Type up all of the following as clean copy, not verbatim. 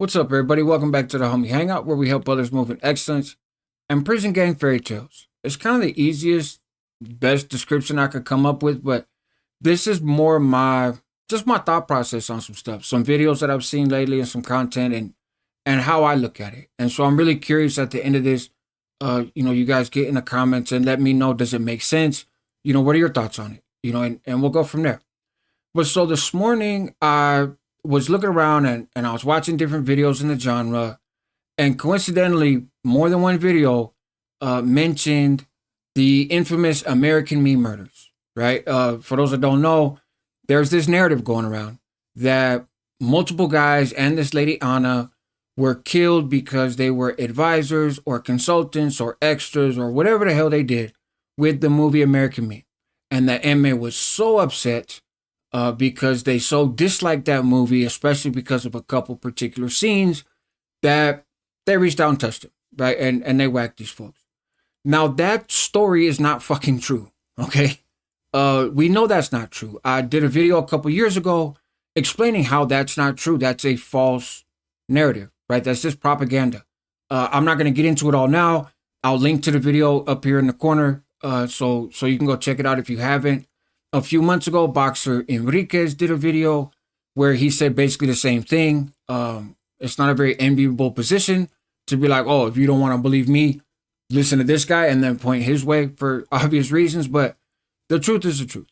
What's up, everybody? Welcome back to the Homie Hangout, where we help others move in excellence and prison gang fairy tales. It's kind of the easiest, best description I could come up with, but this is more my thought process on some stuff, some videos that I've seen lately, and some content, and how I look at it. And so I'm really curious at the end of this. You guys get in the comments and let me know, does it make sense? What are your thoughts on it? And we'll go from there. But so this morning, I was looking around and I was watching different videos in the genre. And coincidentally, more than one video mentioned the infamous American Me murders, right? For those that don't know, there's this narrative going around that multiple guys and this lady, Anna, were killed because they were advisors or consultants or extras or whatever the hell they did with the movie American Me. And the MA was so upset because they so disliked that movie, especially because of a couple particular scenes, that they reached out and touched it, right? And they whacked these folks. Now, that story is not fucking true, okay? We know that's not true. I did a video a couple years ago explaining how that's not true. That's a false narrative, right? That's just propaganda. I'm not going to get into it all now. I'll link to the video up here in the corner so you can go check it out if you haven't. A few months ago, boxer Enriquez did a video where he said basically the same thing. It's not a very enviable position to be like, oh, if you don't want to believe me, listen to this guy, and then point his way for obvious reasons. But the truth is the truth.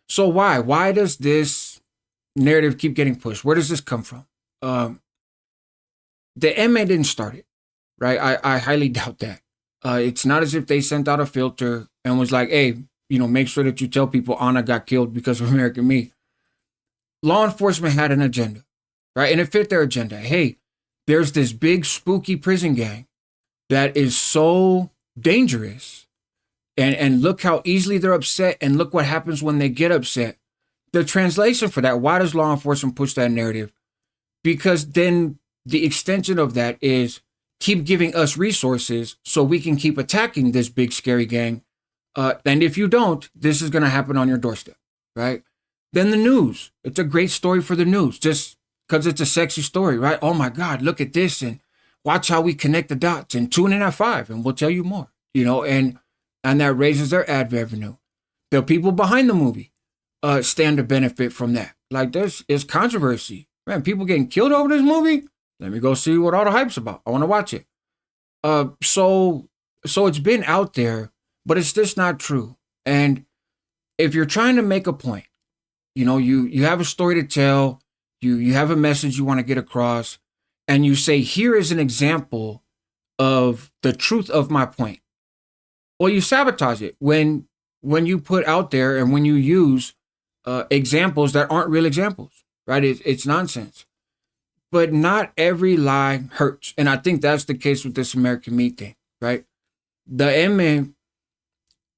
So why? Why does this narrative keep getting pushed? Where does this come from? The MA didn't start it, right? I highly doubt that. It's not as if they sent out a filter and was like, hey, make sure that you tell people Anna got killed because of American Me. Law enforcement had an agenda, right? And it fit their agenda. Hey, there's this big spooky prison gang that is so dangerous. And look how easily they're upset, and look what happens when they get upset. The translation for that, why does law enforcement push that narrative? Because then the extension of that is keep giving us resources so we can keep attacking this big scary gang. And if you don't, this is going to happen on your doorstep, right? Then the news. It's a great story for the news just because it's a sexy story, right? Oh my God, look at this and watch how we connect the dots and tune in at 5 and we'll tell you more, and that raises their ad revenue. The people behind the movie stand to benefit from that. Like there's controversy. Man, people getting killed over this movie? Let me go see what all the hype's about. I want to watch it. So it's been out there, but it's just not true. And if you're trying to make a point, you have a story to tell, you have a message you want to get across, and you say, here is an example of the truth of my point. Well, you sabotage it when you put out there and when you use examples that aren't real examples, right? It's nonsense. But not every lie hurts. And I think that's the case with this American Me thing, right? The MA,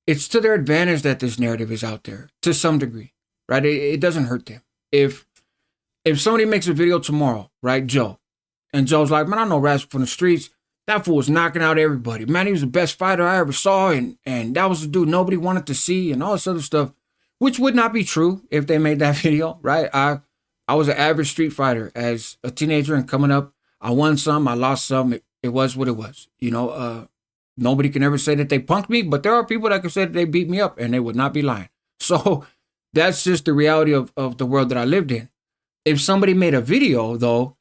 it's to their advantage that this narrative is out there to some degree, right? It doesn't hurt them. If somebody makes a video tomorrow, right, Joe, and Joe's like, man, I know Rascal from the streets. That fool was knocking out everybody. Man, he was the best fighter I ever saw, and that was the dude nobody wanted to see, and all this other stuff, which would not be true if they made that video, right? I was an average street fighter as a teenager and coming up. I won some, I lost some. It was what it was. Nobody can ever say that they punked me, but there are people that can say that they beat me up, and they would not be lying. So that's just the reality of the world that I lived in. If somebody made a video, though,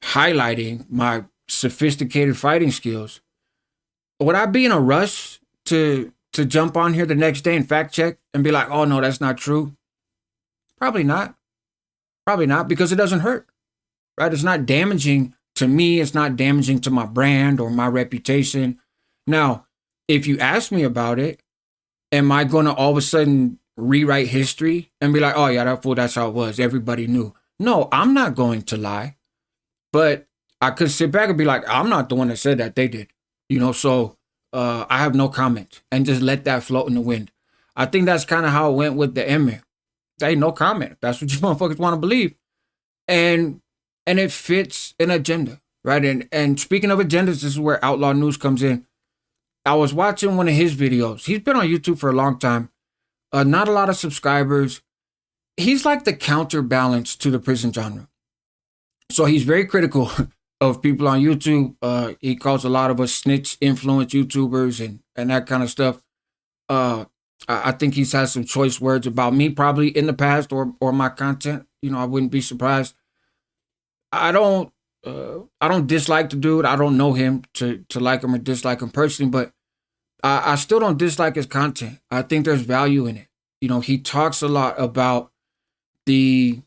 highlighting my sophisticated fighting skills, would I be in a rush to jump on here the next day and fact check and be like, oh, no, that's not true? Probably not. Probably not, because it doesn't hurt, right? It's not damaging to me. It's not damaging to my brand or my reputation. Now, if you ask me about it, am I going to all of a sudden rewrite history and be like, oh, yeah, that fool, that's how it was. Everybody knew. No, I'm not going to lie. But I could sit back and be like, I'm not the one that said that. They did. So I have no comment and just let that float in the wind. I think that's kind of how it went with the Emmy. Hey, no comment. That's what you motherfuckers want to believe. And it fits an agenda, right? And speaking of agendas, this is where Outlaw News comes in. I was watching one of his videos. He's been on YouTube for a long time. Not a lot of subscribers. He's like the counterbalance to the prison genre. So he's very critical of people on YouTube. He calls a lot of us snitch influence YouTubers and that kind of stuff. Uh, I think he's had some choice words about me probably in the past or my content. I wouldn't be surprised. I don't I don't dislike the dude. I don't know him to like him or dislike him personally, but I still don't dislike his content. I think there's value in it. He talks a lot about the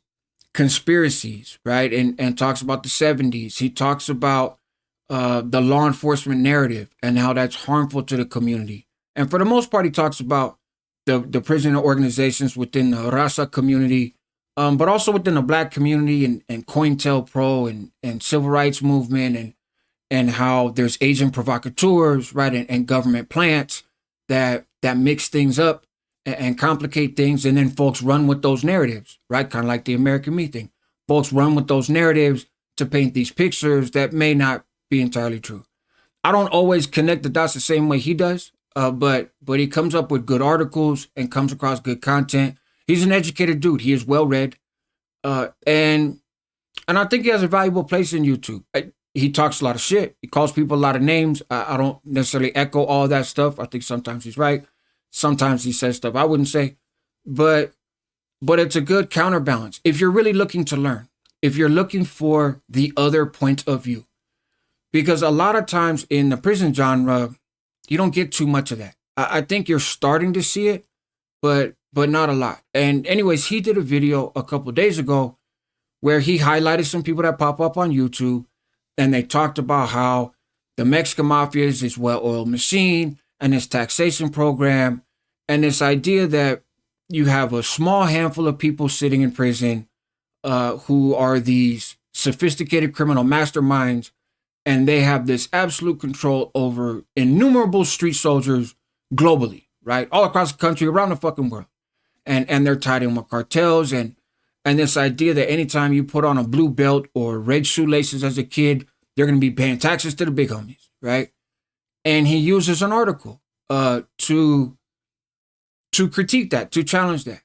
conspiracies, right? And talks about the 70s. He talks about the law enforcement narrative and how that's harmful to the community. And for the most part, he talks about the prisoner organizations within the Raza community, but also within the black community and COINTELPRO and civil rights movement and how there's agent provocateurs, right, and government plants that mix things up and complicate things, and then folks run with those narratives, right? Kind of like the American Me thing. Folks run with those narratives to paint these pictures that may not be entirely true. I don't always connect the dots the same way he does, but he comes up with good articles and comes across good content. He's an educated dude. He is well read, and I think he has a valuable place in YouTube. He talks a lot of shit. He calls people a lot of names. I don't necessarily echo all that stuff. I think sometimes he's right. Sometimes he says stuff I wouldn't say, but it's a good counterbalance. If you're really looking to learn, if you're looking for the other point of view, because a lot of times in the prison genre, you don't get too much of that. I think you're starting to see it, but not a lot. And anyways, he did a video a couple of days ago where he highlighted some people that pop up on YouTube, and they talked about how the Mexican mafia is this well-oiled machine and this taxation program and this idea that you have a small handful of people sitting in prison who are these sophisticated criminal masterminds, and they have this absolute control over innumerable street soldiers globally, right? All across the country, around the fucking world. And they're tied in with cartels and this idea that anytime you put on a blue belt or red shoelaces as a kid, they're going to be paying taxes to the big homies, right? And he uses an article to critique that, to challenge that.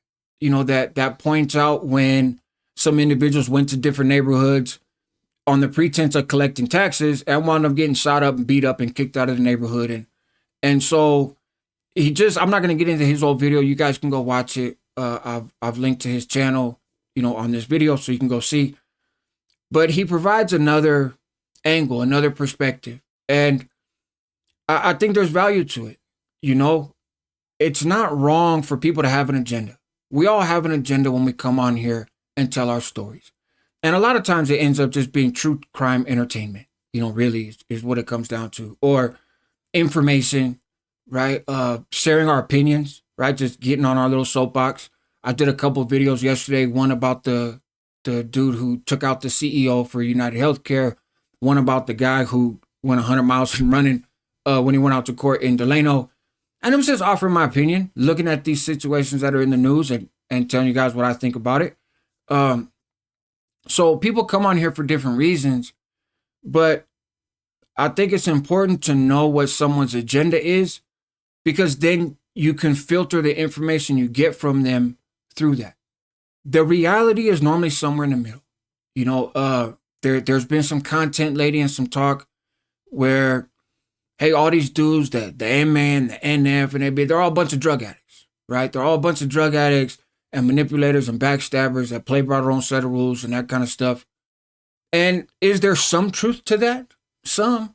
That points out when some individuals went to different neighborhoods on the pretense of collecting taxes and wound up getting shot up and beat up and kicked out of the neighborhood. And so I'm not going to get into his old video. You guys can go watch it. I've linked to his channel, on this video so you can go see. But he provides another angle, another perspective. And I think there's value to it. It's not wrong for people to have an agenda. We all have an agenda when we come on here and tell our stories. And a lot of times it ends up just being true crime entertainment, really is what it comes down to. Or information, right? Sharing our opinions, right? Just getting on our little soapbox. I did a couple of videos yesterday, one about the dude who took out the CEO for United Healthcare, one about the guy who went 100 miles running when he went out to court in Delano. And it was just offering my opinion, looking at these situations that are in the news and telling you guys what I think about it. So people come on here for different reasons, but I think it's important to know what someone's agenda is, because then you can filter the information you get from them through that. The reality is normally somewhere in the middle. There's been some content lately and some talk where, hey, all these dudes, the M-Man, the NF, and they're all a bunch of drug addicts, right? They're all a bunch of drug addicts and manipulators and backstabbers that play by their own set of rules and that kind of stuff. And is there some truth to that? Some,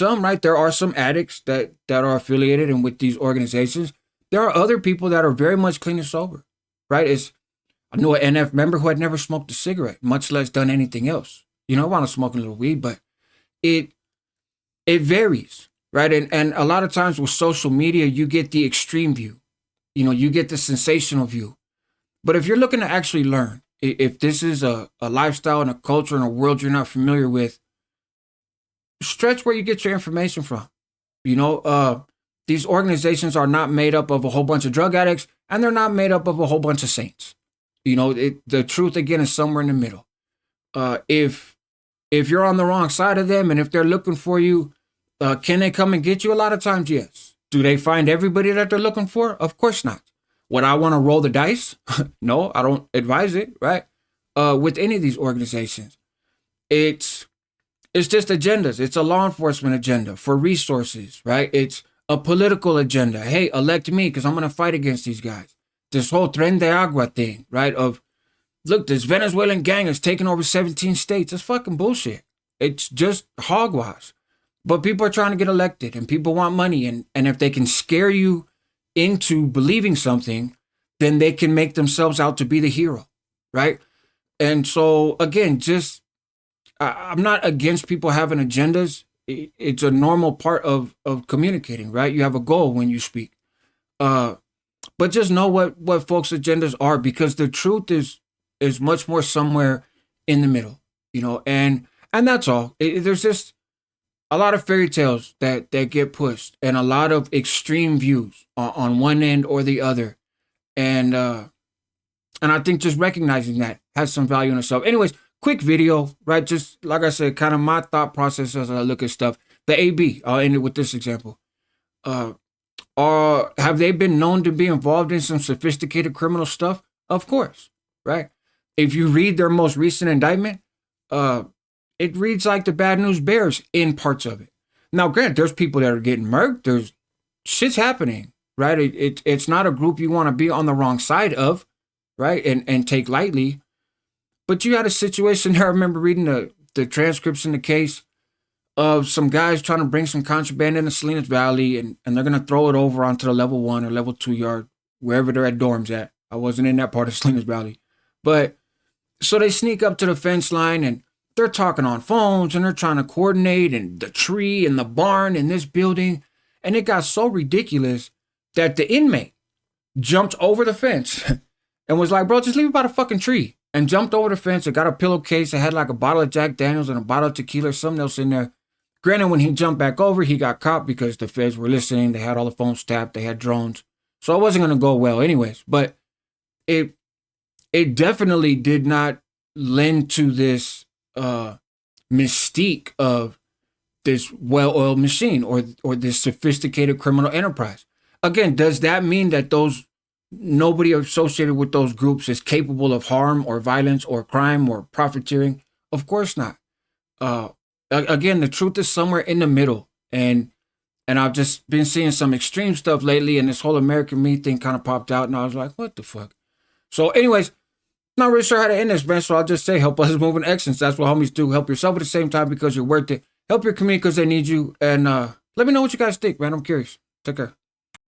right? There are some addicts that are affiliated and with these organizations. There are other people that are very much clean and sober, right? I knew an NF member who had never smoked a cigarette, much less done anything else. I want to smoke a little weed, but it varies, right? And a lot of times with social media, you get the extreme view. You get the sensational view. But if you're looking to actually learn, if this is a lifestyle and a culture and a world you're not familiar with, stretch where you get your information from. These organizations are not made up of a whole bunch of drug addicts, and they're not made up of a whole bunch of saints. The truth, again, is somewhere in the middle. If you're on the wrong side of them and if they're looking for you, can they come and get you? A lot of times, yes. Do they find everybody that they're looking for? Of course not. Would I want to roll the dice? No, I don't advise it, right? With any of these organizations. It's it's just agendas. It's a law enforcement agenda for resources, right? It's a political agenda. Hey, elect me because I'm going to fight against these guys. This whole Tren de Agua thing, right? Of look, this Venezuelan gang is taking over 17 states. It's fucking bullshit. It's just hogwash. But people are trying to get elected and people want money. And if they can scare you into believing something, then they can make themselves out to be the hero, right? And so, again, just I'm not against people having agendas. It's a normal part of communicating, right? You have a goal when you speak. Uh, but just know what folks' agendas are because the truth is much more somewhere in the middle, and that's all. There's just a lot of fairy tales that get pushed and a lot of extreme views on one end or the other, and I think just recognizing that has some value in itself. Anyways, quick video, right? Just like I said, kind of my thought process as I look at stuff. The AB, I'll end it with this example. Uh, have they been known to be involved in some sophisticated criminal stuff? Of course, right? If you read their most recent indictment, uh, it reads like the Bad News Bears in parts of it. Now, granted, there's people that are getting murked. There's shit's happening, right? It's not a group you want to be on the wrong side of, right? And take lightly. But you had a situation there. I remember reading the transcripts in the case of some guys trying to bring some contraband into Salinas Valley, and they're going to throw it over onto the level 1 or level 2 yard, wherever they're at dorms at. I wasn't in that part of Salinas Valley. But so they sneak up to the fence line, and they're talking on phones, and they're trying to coordinate, and the tree and the barn and this building. And it got so ridiculous that the inmate jumped over the fence and was like, bro, just leave it by the fucking tree. And jumped over the fence and got a pillowcase that had like a bottle of Jack Daniels and a bottle of tequila or something else in there. Granted, when he jumped back over, he got caught because the feds were listening. They had all the phones tapped. They had drones. So it wasn't going to go well anyways. But it definitely did not lend to this mystique of this well-oiled machine or this sophisticated criminal enterprise. Again, does that mean that nobody associated with those groups is capable of harm or violence or crime or profiteering? Of course not. Again, the truth is somewhere in the middle. And I've just been seeing some extreme stuff lately, and this whole American Me thing kind of popped out, and I was like, what the fuck? So anyways, not really sure how to end this, man. So I'll just say help others move in excellence. That's what homies do. Help yourself at the same time because you're worth it. Help your community because they need you. And let me know what you guys think, man. I'm curious. Take care.